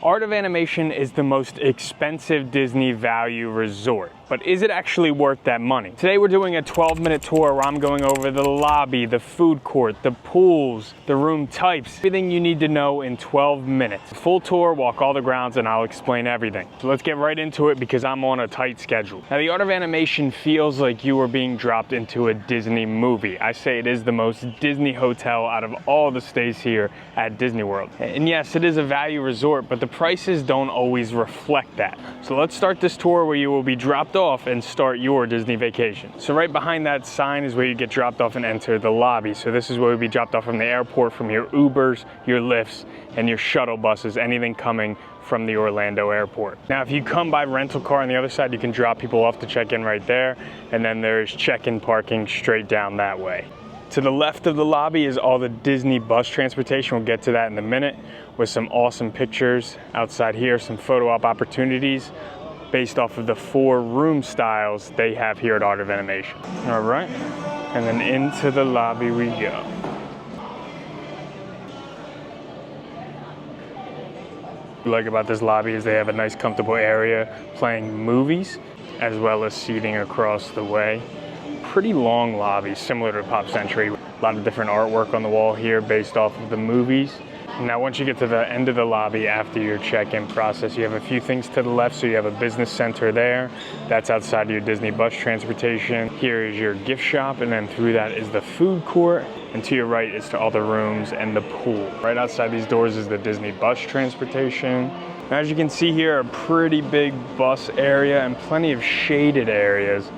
Art of Animation is the most expensive Disney value resort, but is it actually worth that money? Today we're doing a 12-minute tour where I'm going over the lobby, the food court, the pools, the room types, everything you need to know in 12 minutes. Full tour, walk all the grounds, and I'll explain everything. So let's get right into it because I'm on a tight schedule. Now the Art of Animation feels like you are being dropped into a Disney movie. I say it is the most Disney hotel out of all the stays here at Disney World. And yes, it is a value resort, but the prices don't always reflect that. So let's start this tour where you will be dropped off and start your Disney vacation. So right behind that sign is where you get dropped off and enter the lobby. So this is where you'll be dropped off from the airport, from your Ubers, your Lyfts, and your shuttle buses, anything coming from the Orlando airport. Now, if you come by rental car on the other side, you can drop people off to check in right there. And then there's check-in parking straight down that way. To the left of the lobby is all the Disney bus transportation. We'll get to that in a minute with some awesome pictures outside here, some photo op opportunities based off of the 4 room styles they have here at Art of Animation. All right, and then into the lobby we go. What I like about this lobby is they have a nice comfortable area playing movies as well as seating across the way. Pretty long lobby, similar to Pop Century. A lot of different artwork on the wall here based off of the movies. Now once you get to the end of the lobby after your check-in process, you have a few things to the left. So you have a business center there. That's outside your Disney bus transportation. Here is your gift shop, and then through that is the food court. And to your right is to all the rooms and the pool. Right outside these doors is the Disney bus transportation. Now, as you can see here, a pretty big bus area and plenty of shaded areas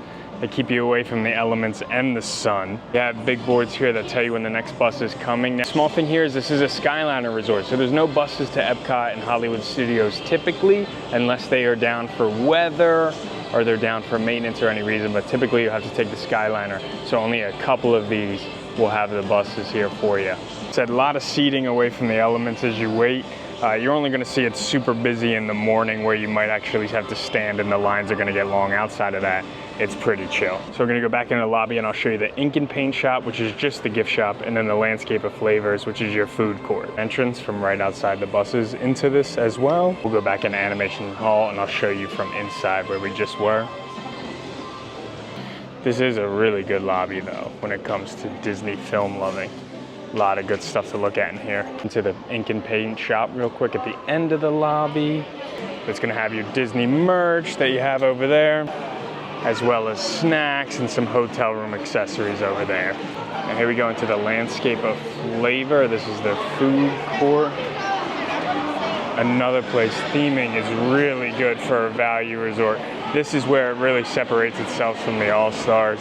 that keep you away from the elements and the sun. You have big boards here that tell you when the next bus is coming. Now, small thing here is this is a Skyliner resort, so there's no buses to Epcot and Hollywood Studios typically, unless they are down for weather or they're down for maintenance or any reason, but typically you have to take the Skyliner. So only a couple of these will have the buses here for you. It's a lot of seating away from the elements as you wait. You're only going to see it super busy in the morning where you might actually have to stand and the lines are going to get long. Outside of that, it's pretty chill. So we're going to go back into the lobby and I'll show you the ink and paint shop, which is just the gift shop, and then the landscape of flavors, which is your food court. Entrance from right outside the buses into this as well. We'll go back into Animation Hall and I'll show you from inside where we just were. This is a really good lobby though when it comes to Disney film loving. A lot of good stuff to look at in here. Into the ink and paint shop real quick at the end of the lobby. It's gonna have your Disney merch that you have over there, as well as snacks and some hotel room accessories over there. And here we go into the landscape of flavor. This is the food court. Another place, theming is really good for a value resort. This is where it really separates itself from the All-Stars.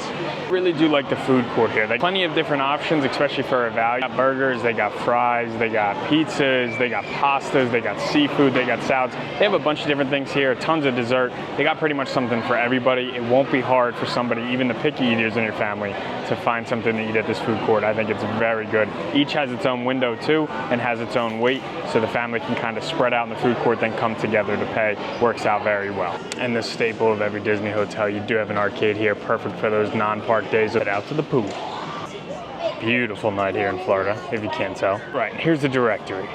Really do like the food court here. They have plenty of different options, especially for a value. They got burgers, they got fries, they got pizzas, they got pastas, they got seafood, they got salads. They have a bunch of different things here, tons of dessert. They got pretty much something for everybody. It won't be hard for somebody, even the picky eaters in your family, to find something to eat at this food court. I think it's very good. Each has its own window too, and has its own wait, so the family can kind of spread out in the food court, then come together to pay. Works out very well. And the staple of every Disney hotel, you do have an arcade here, perfect for those non-park days. Head out to the pool. Beautiful night here in Florida, if you can't tell. Right, here's the directory.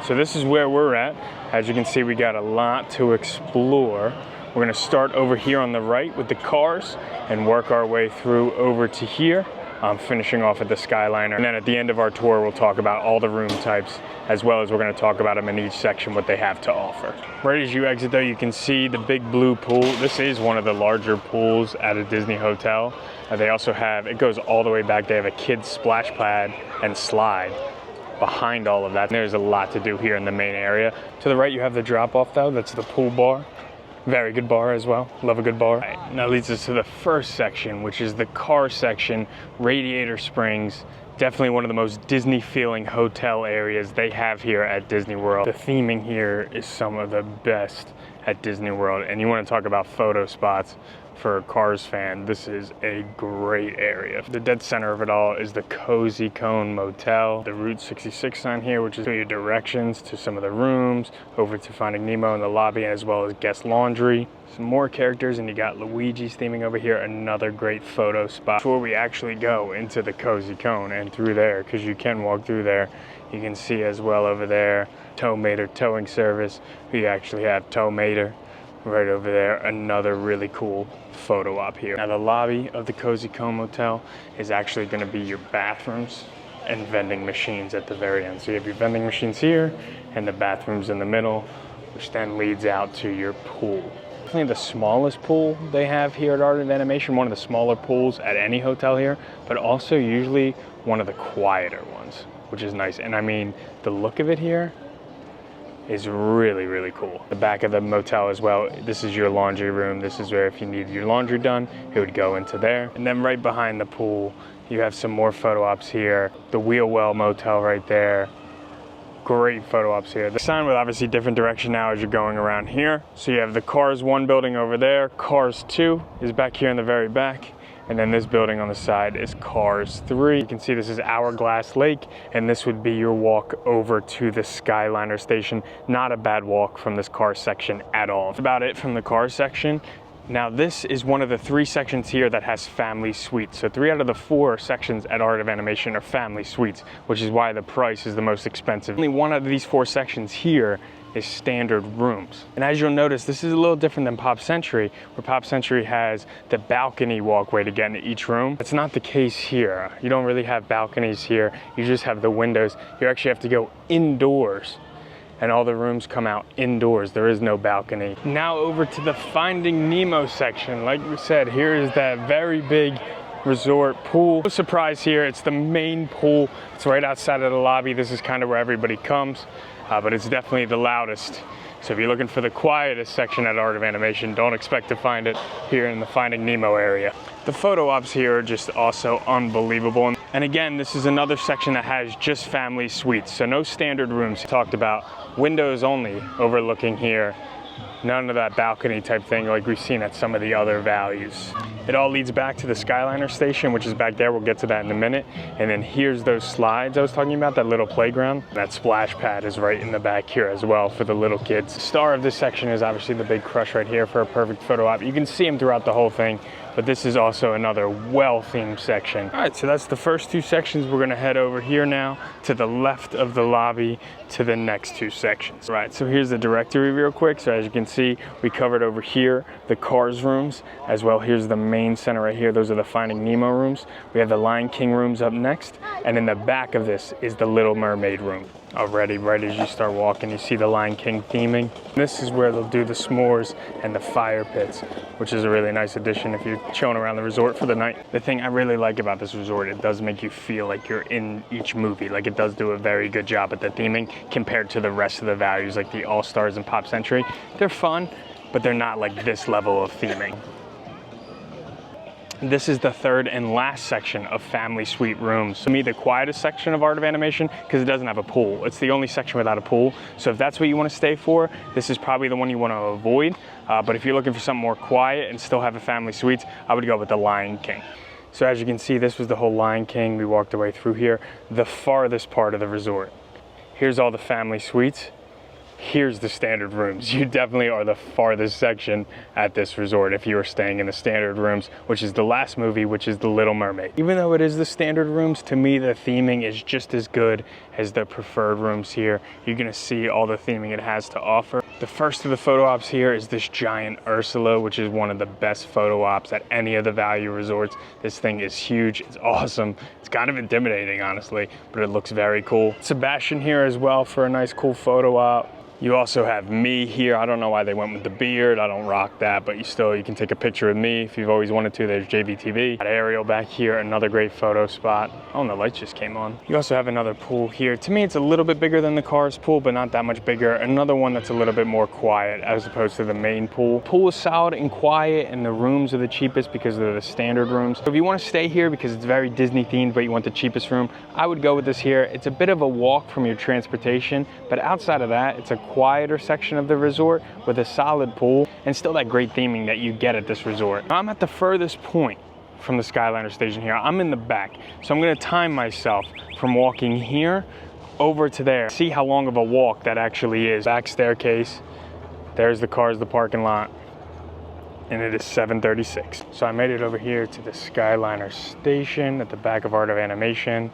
So this is where we're at. As you can see, we got a lot to explore. We're gonna start over here on the right with the cars and work our way through over to here. Finishing off at the Skyliner. And then at the end of our tour, we'll talk about all the room types, as well as we're gonna talk about them in each section, what they have to offer. Right as you exit though, you can see the big blue pool. This is one of the larger pools at a Disney hotel. They also have, it goes all the way back. They have a kid's splash pad and slide behind all of that. There's a lot to do here in the main area. To the right, you have the drop off though. That's the pool bar. Very good bar as well. Love a good bar. Right, now leads us to the first section, which is the car section, Radiator Springs. Definitely one of the most Disney feeling hotel areas they have here at Disney World. The theming here is some of the best at Disney World. And you want to talk about photo spots. for a Cars fan, this is a great area. The dead center of it all is the Cozy Cone Motel. The Route 66 sign here, which is your directions to some of the rooms, over to Finding Nemo in the lobby, as well as guest laundry. Some more characters, and you got Luigi's theming over here, another great photo spot. Before we actually go into the Cozy Cone and through there, because you can walk through there, you can see as well over there, Towmater Towing Service. We actually have Towmater right over there, another really cool photo op here. Now the lobby of the Cozy Cone Motel is actually going to be your bathrooms and vending machines at the very end. So you have your vending machines here and the bathrooms in the middle, which then leads out to your pool. Definitely the smallest pool they have here at Art of Animation, one of the smaller pools at any hotel here, but also usually one of the quieter ones, which is nice. And I mean, the look of it here is really, really cool. The back of the motel as well, this is your laundry room. This is where if you need your laundry done, it would go into there. And then right behind the pool, you have some more photo ops here. The Wheelwell Motel right there. Great photo ops here. The sign with obviously different direction now as you're going around here. So you have the Cars 1 building over there. Cars 2 is back here in the very back. And then this building on the side is Cars 3. You can see this is Hourglass Lake, and this would be your walk over to the Skyliner station. Not a bad walk from this car section at all. That's about it from the car section. Now this is one of the 3 sections here that has family suites. So 3 out of the 4 sections at Art of Animation are family suites, which is why the price is the most expensive. Only one of these 4 sections here is standard rooms. And as you'll notice, this is a little different than Pop Century, where Pop Century has the balcony walkway to get into each room. That's not the case here. You don't really have balconies here. You just have the windows. You actually have to go indoors, and all the rooms come out indoors. There is no balcony. Now over to the Finding Nemo section. Like we said, here is that very big resort pool. No surprise here, it's the main pool. It's right outside of the lobby. This is kind of where everybody comes, but it's definitely the loudest. So if you're looking for the quietest section at Art of Animation, don't expect to find it here in the Finding Nemo area. The photo ops here are just also unbelievable. And again, this is another section that has just family suites, so no standard rooms. Talked about windows only overlooking here. None of that balcony type thing like we've seen at some of the other values. It all leads back to the Skyliner station, which is back there. We'll get to that in a minute. And then here's those slides I was talking about, that little playground. That splash pad is right in the back here as well for the little kids. The star of this section is obviously the big crush right here for a perfect photo op. You can see him throughout the whole thing, but this is also another well-themed section. All right, so that's the first 2 sections. We're gonna head over here now to the left of the lobby to the next 2 sections. All right, so here's the directory real quick. So as you can see, we covered over here the Cars rooms as well. Here's the main center right here. Those are the Finding Nemo rooms. We have the Lion King rooms up next, and in the back of this is the Little Mermaid room. Already, right as you start walking, you see the Lion King theming. This is where they'll do the s'mores and the fire pits, which is a really nice addition if you're chilling around the resort for the night. The thing I really like about this resort, it does make you feel like you're in each movie. Like, it does do a very good job at the theming compared to the rest of the values, like the All Stars and Pop Century. They're fun, but they're not like this level of theming. This is the 3rd and last section of family suite rooms. To me, the quietest section of Art of Animation, because it doesn't have a pool. It's the only section without a pool. So if that's what you want to stay for, this is probably the one you want to avoid. But if you're looking for something more quiet and still have a family suite, I would go with the Lion King. So as you can see, this was the whole Lion King. We walked away through here, the farthest part of the resort. Here's all the family suites. Here's the standard rooms. You definitely are the farthest section at this resort if you are staying in the standard rooms, which is the last movie, which is The Little Mermaid. Even though it is the standard rooms, to me the theming is just as good as the preferred rooms here. You're gonna see all the theming it has to offer. The first of the photo ops here is this giant Ursula, which is one of the best photo ops at any of the value resorts. This thing is huge, it's awesome. It's kind of intimidating, honestly, but it looks very cool. Sebastian here as well for a nice cool photo op. You also have me here. I don't know why they went with the beard. I don't rock that, but you can take a picture with me if you've always wanted to. There's JVTV. Got Ariel back here, another great photo spot. Oh, and the lights just came on. You also have another pool here. To me, it's a little bit bigger than the Cars pool, but not that much bigger. Another one that's a little bit more quiet as opposed to the main pool. Pool is solid and quiet, and the rooms are the cheapest because they're the standard rooms. So if you want to stay here because it's very Disney themed, but you want the cheapest room, I would go with this here. It's a bit of a walk from your transportation, but outside of that, it's a quieter section of the resort with a solid pool and still that great theming that you get at this resort. I'm at the furthest point from the Skyliner station here. I'm in the back, so I'm gonna time myself from walking here over to there. See how long of a walk that actually is. Back staircase, there's the cars, the parking lot, and it is 7:36. So I made it over here to the Skyliner station at the back of Art of Animation,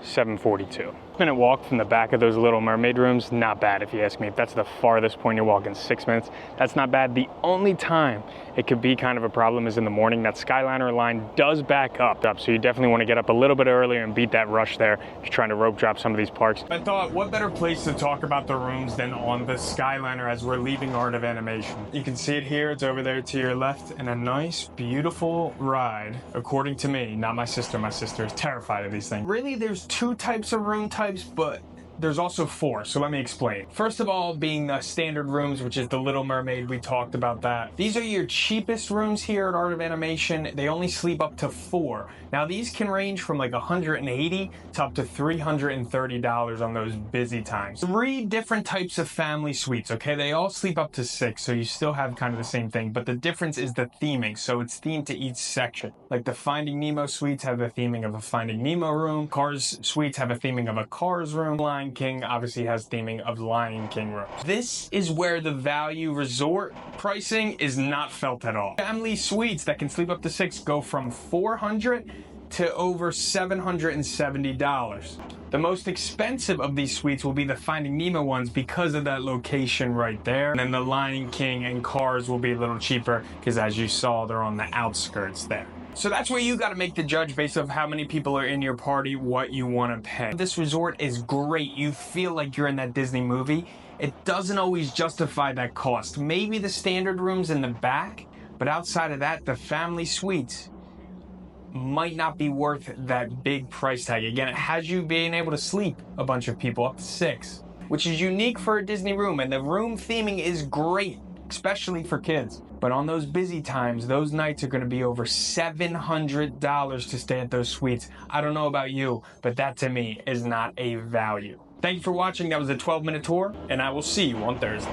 7:42. Minute walk from the back of those Little Mermaid rooms, not bad if you ask me. If that's the farthest point you're walking, 6 minutes, that's not bad. The only time it could be kind of a problem is in the morning. That Skyliner line does back up, so you definitely want to get up a little bit earlier and beat that rush there if you're trying to rope drop some of these parks. I thought, what better place to talk about the rooms than on the Skyliner as we're leaving Art of Animation. You can see it here, it's over there to your left, and a nice, beautiful ride, according to me, not my sister. My sister is terrified of these things. Really, there's two types of room types, but there's also four, so let me explain. First of all, being the standard rooms, which is the Little Mermaid, we talked about that. These are your cheapest rooms here at Art of Animation. They only sleep up to 4. Now these can range from like $180 to up to $330 on those busy times. 3 different types of family suites, okay? They all sleep up to 6, so you still have kind of the same thing, but the difference is the theming, so it's themed to each section. Like the Finding Nemo suites have the theming of a Finding Nemo room, Cars suites have a theming of a Cars room, Lion King obviously has theming of Lion King rooms. This is where the value resort pricing is not felt at all. Family suites that can sleep up to 6 go from $400 to over $770. The most expensive of these suites will be the Finding Nemo ones because of that location right there. And then the Lion King and Cars will be a little cheaper because, as you saw, they're on the outskirts there. So that's where you got to make the judge based on how many people are in your party, what you want to pay. This resort is great. You feel like you're in that Disney movie. It doesn't always justify that cost. Maybe the standard rooms in the back, but outside of that, the family suites might not be worth that big price tag. Again, it has you being able to sleep a bunch of people, up to 6, which is unique for a Disney room, and the room theming is great, especially for kids. But on those busy times, those nights are going to be over $700 to stay at those suites. I don't know about you, but that to me is not a value. Thank you for watching. That was a 12-minute tour, and I will see you on Thursday.